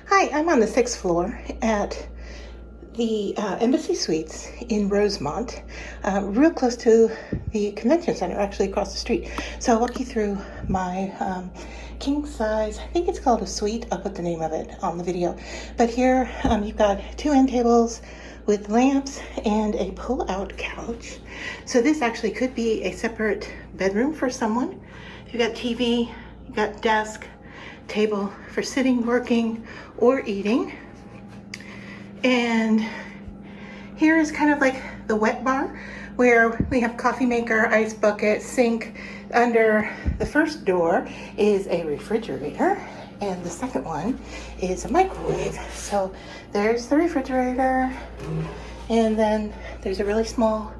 Hi, I'm on the 6th floor at the Embassy Suites in Rosemont, real close to the convention center, actually across the street. So I'll walk you through my king size, I think it's called a suite. I'll put the name of it on the video. But here you've got two end tables with lamps and a pull-out couch. So this actually could be a separate bedroom for someone. You've got TV, you've got desk, table for sitting, working, or eating. And here is kind of like the wet bar where we have coffee maker, ice bucket, sink. Under the first door is a refrigerator, and the second one is a microwave. So there's the refrigerator, and then there's a really small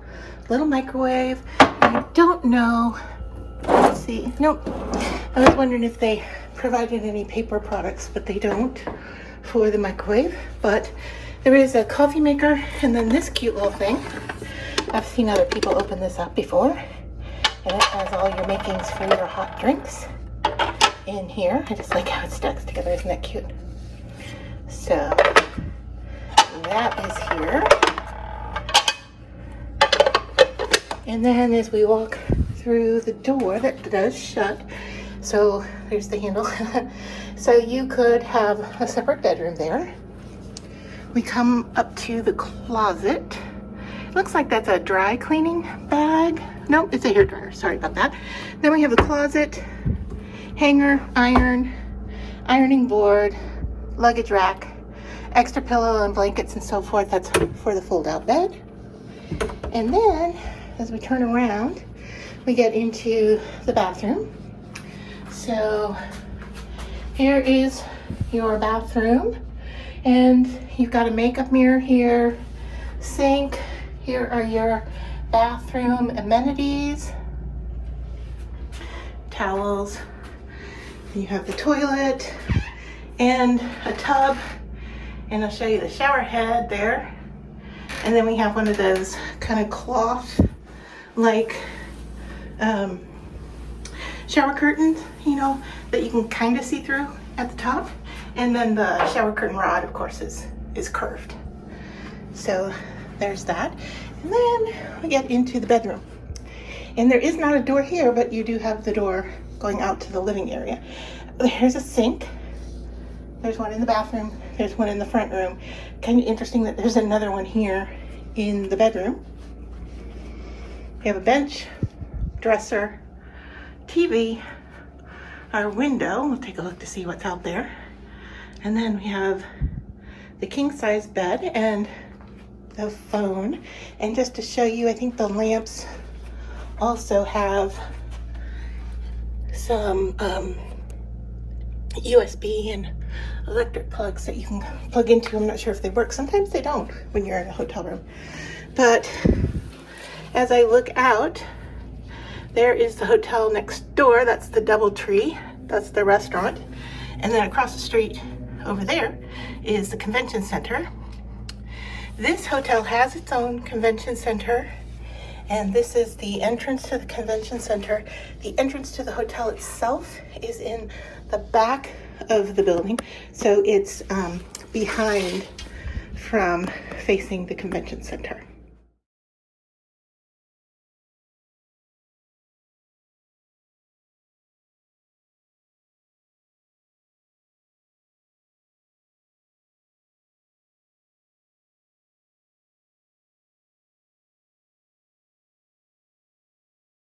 little microwave. I don't know, let's see, nope. I was wondering if they provided any paper products, but they don't for the microwave. But there is a coffee maker, and then this cute little thing. I've seen other people open this up before, and it has all your makings for your hot drinks in here. I just like how it stacks together. Isn't that cute? So that is here. And then as we walk through the door that does shut, so there's the handle. So you could have a separate bedroom there. We come up to the closet. Looks like that's a dry cleaning bag. Nope, it's a hairdryer. Sorry about that. Then we have the closet, hanger, ironing board, luggage rack, extra pillow and blankets and so forth. That's for the fold-out bed. And then as we turn around, we get into the bathroom. So here is your bathroom, and you've got a makeup mirror here, sink. Here are your bathroom amenities, towels. You have the toilet and a tub, and I'll show you the shower head there. And then we have one of those kind of cloth like shower curtains, you know, that you can kind of see through at the top. And then the shower curtain rod, of course, is curved. So there's that. And then we get into the bedroom. And there is not a door here, but you do have the door going out to the living area. There's a sink. There's one in the bathroom. There's one in the front room. Kind of interesting that there's another one here in the bedroom. We have a bench, dresser, TV, our window. We'll take a look to see what's out there. And then we have the king size bed and the phone. And just to show you, I think the lamps also have some USB and electric plugs that you can plug into. I'm not sure if they work. Sometimes they don't when you're in a hotel room. But as I look out, there is the hotel next door. That's the DoubleTree. That's the restaurant. And then across the street over there is the convention center. This hotel has its own convention center, and this is the entrance to the convention center. The entrance to the hotel itself is in the back of the building, so it's behind from facing the convention center.